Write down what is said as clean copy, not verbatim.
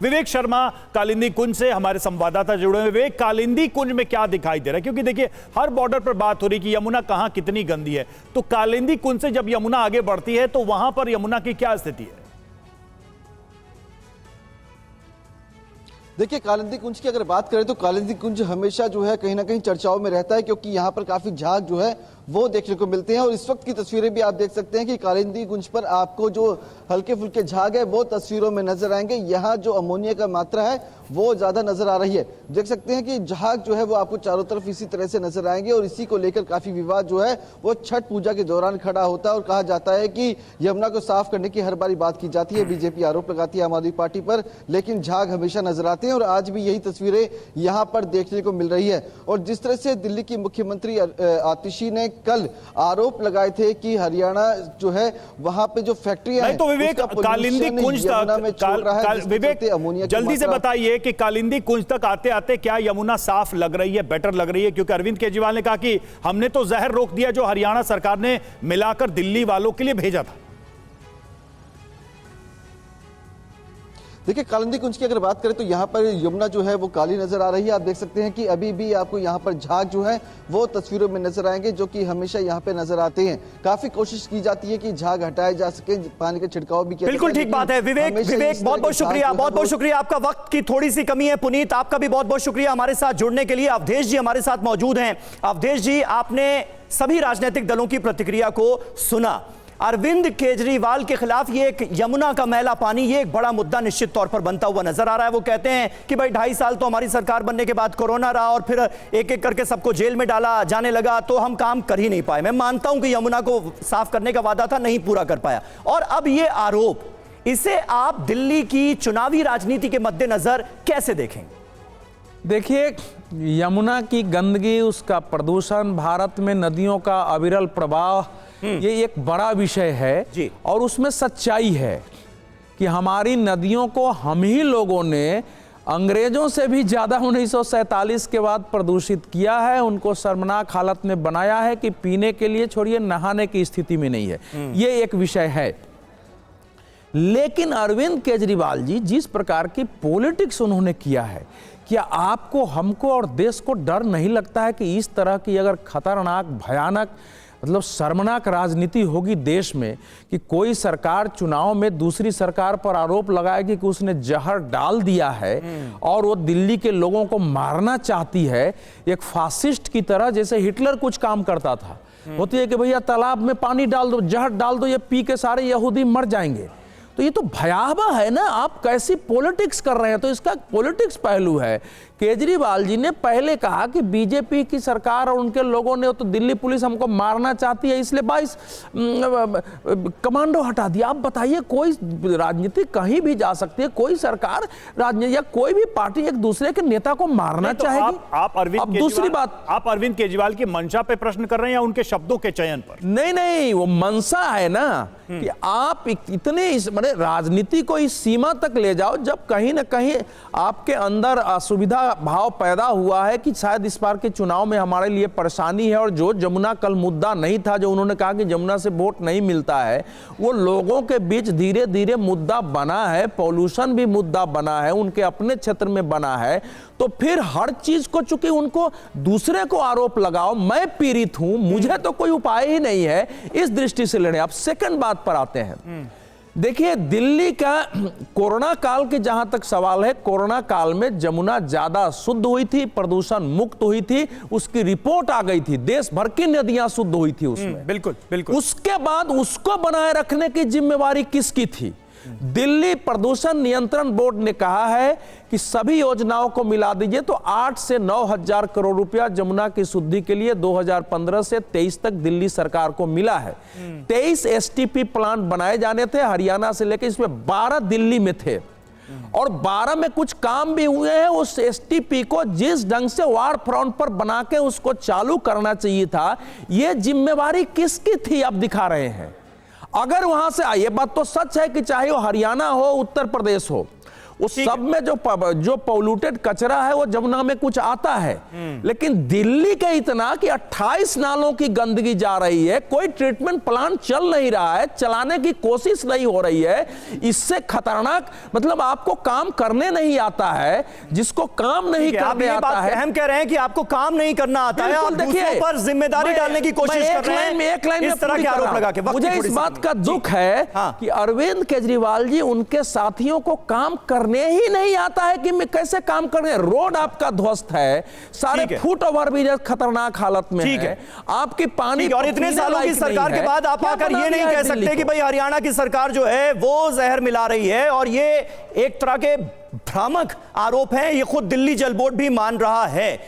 विवेक शर्मा कालिंदी कुंज से हमारे संवाददाता जुड़े हुए। विवेक, कालिंदी कुंज में क्या दिखाई दे रहा है? क्योंकि देखिए हर बॉर्डर पर बात हो रही कि यमुना कहां कितनी गंदी है, तो कालिंदी कुंज से जब यमुना आगे बढ़ती है तो वहां पर यमुना की क्या स्थिति है? देखिए, कालिंदी कुंज की अगर बात करें तो कालिंदी कुंज हमेशा जो है कहीं ना कहीं चर्चाओं में रहता है, क्योंकि यहाँ पर काफी झाग जो है वो देखने को मिलते हैं। और इस वक्त की तस्वीरें भी आप देख सकते हैं कि कालिंदी कुंज पर आपको जो हल्के फुल्के झाग है वो तस्वीरों में नजर आएंगे। यहाँ जो अमोनिया का मात्रा है वो ज्यादा नजर आ रही है। देख सकते हैं कि झाग जो है वो आपको चारों तरफ इसी तरह से नजर आएंगे और इसी को लेकर काफी विवाद जो है वो छठ पूजा के दौरान खड़ा होता है और कहा जाता है कि यमुना को साफ करने की हर बारी बात की जाती है। बीजेपी आरोप लगाती है आम आदमी पार्टी पर, लेकिन झाग हमेशा नजर आते हैं और आज भी यही तस्वीरें यहाँ पर देखने को मिल रही है। और जिस तरह से दिल्ली की मुख्यमंत्री आतिशी ने कल आरोप लगाए थे कि हरियाणा जो है वहां पे जो फैक्ट्रियां हैं, तो विवेक, कालिंदी कुंज तक विवेक जल्दी से बताइए कि कालिंदी कुंज तक आते आते क्या यमुना साफ लग रही है, बेटर लग रही है? क्योंकि अरविंद केजरीवाल ने कहा कि हमने तो जहर रोक दिया जो हरियाणा सरकार ने मिलाकर दिल्ली वालों के लिए भेजा था। देखिए, कालिंदी कुंज की अगर बात करें तो यहाँ पर यमुना जो है वो काली नजर आ रही है। आप देख सकते हैं कि अभी भी आपको यहाँ पर झाग जो है वो तस्वीरों में नजर आएंगे, जो कि हमेशा यहाँ पे नजर आते हैं। काफी कोशिश की जाती है कि झाग हटाए जा सके, पानी का छिड़काव भी किया। बिल्कुल ठीक बात है विवेक। विवेक बहुत बहुत शुक्रिया, बहुत बहुत शुक्रिया। आपका वक्त की थोड़ी सी कमी है। पुनीत, आपका भी बहुत बहुत शुक्रिया हमारे साथ जुड़ने के लिए। अवधेश जी हमारे साथ मौजूद हैं। अवधेश जी, आपने सभी राजनीतिक दलों की प्रतिक्रिया को सुना। अरविंद केजरीवाल के खिलाफ ये एक यमुना का मैला पानी, ये एक बड़ा मुद्दा निश्चित तौर पर बनता हुआ नजर आ रहा है। वो कहते हैं कि भाई 2.5 साल तो हमारी सरकार बनने के बाद कोरोना रहा और फिर एक एक करके सबको जेल में डाला जाने लगा, तो हम काम कर ही नहीं पाए। मैं मानता हूं कि यमुना को साफ करने का वादा था, नहीं पूरा कर पाया। और अब ये आरोप, इसे आप दिल्ली की चुनावी राजनीति के मद्देनजर कैसे देखेंगे? देखिए, यमुना की गंदगी, उसका प्रदूषण, भारत में नदियों का अविरल प्रवाह, ये एक बड़ा विषय है जी। और उसमें सच्चाई है कि हमारी नदियों को हम ही लोगों ने अंग्रेजों से भी ज्यादा 1947 के बाद प्रदूषित किया है। उनको शर्मनाक हालत में बनाया है कि पीने के लिए छोड़िए नहाने की स्थिति में नहीं है। ये एक विषय है। लेकिन अरविंद केजरीवाल जी जिस प्रकार की पॉलिटिक्स उन्होंने किया है, क्या आपको, हमको और देश को डर नहीं लगता है कि इस तरह की अगर खतरनाक, भयानक, मतलब शर्मनाक राजनीति होगी देश में, कि कोई सरकार चुनाव में दूसरी सरकार पर आरोप लगाएगी कि उसने जहर डाल दिया है और वो दिल्ली के लोगों को मारना चाहती है, एक फासिस्ट की तरह, जैसे हिटलर कुछ काम करता था। होती है कि भैया तालाब में पानी डाल दो, जहर डाल दो, ये पी के सारे यहूदी मर जाएंगे। तो ये तो भयावह है ना, आप कैसी पॉलिटिक्स कर रहे हैं। तो इसका पॉलिटिक्स पहलू है। केजरीवाल जी ने पहले कहा कि बीजेपी की सरकार और उनके लोगों ने, तो दिल्ली पुलिस हमको मारना चाहती है, इसलिए 22 कमांडो हटा दिया। आप बताइए, कोई राजनीति कहीं भी जा सकती है, कोई सरकार, राजनीति या कोई भी पार्टी एक दूसरे के नेता को मारना चाहेगी। अब दूसरी बात, आप अरविंद केजरीवाल की मंशा पे प्रश्न कर रहे हैं या उनके शब्दों के चयन पर? नहीं, वो मंशा है ना कि आप इतने राजनीति को इस सीमा तक ले जाओ जब कहीं ना कहीं आपके अंदर असुविधा भाव पैदा हुआ है कि शायद इस बार के चुनाव में हमारे लिए परेशानी है। और जो जमुना कल मुद्दा नहीं था, जो उन्होंने कहा कि जमुना से वोट नहीं मिलता है, वो लोगों के बीच धीरे धीरे मुद्दा बना है। पॉल्यूशन भी मुद्दा बना है, उनके अपने क्षेत्र में बना है। तो फिर हर चीज को, चूंकि उनको दूसरे को आरोप लगाओ, मैं पीड़ित हूं, मुझे तो कोई उपाय ही नहीं है, इस दृष्टि से लड़े। अब सेकंड बात पर आते हैं। देखिए, दिल्ली का कोरोना काल के जहां तक सवाल है, कोरोना काल में जमुना ज्यादा शुद्ध हुई थी, प्रदूषण मुक्त हुई थी, उसकी रिपोर्ट आ गई थी, देश भर की नदियां शुद्ध हुई थी उसमें। बिल्कुल बिल्कुल। उसके बाद उसको बनाए रखने की जिम्मेवारी किसकी थी? दिल्ली प्रदूषण नियंत्रण बोर्ड ने कहा है कि सभी योजनाओं को मिला दीजिए तो 8 से 9 हजार करोड़ रुपया जमुना की शुद्धि के लिए 2015 से 23 तक दिल्ली सरकार को मिला है। 23 एसटीपी प्लांट बनाए जाने थे हरियाणा से लेकर, इसमें 12 दिल्ली में थे और 12 में कुछ काम भी हुए हैं। उस एसटीपी को जिस ढंग से वार फ्रंट पर बना के उसको चालू करना चाहिए था, यह जिम्मेवारी किसकी थी आप दिखा रहे हैं। अगर वहां से, ये बात तो सच है कि चाहे वो हरियाणा हो, उत्तर प्रदेश हो, वो सब में जो पॉल्यूटेड कचरा है वो जमुना में कुछ आता है, लेकिन दिल्ली के इतना कि 28 नालों की गंदगी जा रही है, कोई ट्रीटमेंट प्लांट चल नहीं रहा है, चलाने की कोशिश नहीं हो रही है। इससे खतरनाक मतलब आपको काम करने नहीं आता है, जिसको काम नहीं करने आता है। हम कह रहे हैं कि आपको काम नहीं करना आता है, आप दूसरों पर जिम्मेदारी डालने की कोशिश कर रहे हैं। एक लाइन इस तरह के आरोप लगा के मुझे इस बात का दुख है कि अरविंद केजरीवाल जी उनके साथियों को काम करने ही नहीं आता है कि मैं कैसे काम कर रहे हैं। रोड आपका ध्वस्त है, सारे फुट ओवर ब्रिज खतरनाक हालत में है, आपकी पानी और इतने सालों की सरकार के बाद आप आकर ये नहीं कह सकते कि भाई हरियाणा की सरकार जो है वो जहर मिला रही है। और ये एक तरह के भ्रामक आरोप हैं, ये खुद दिल्ली जल बोर्ड भी मान रहा है।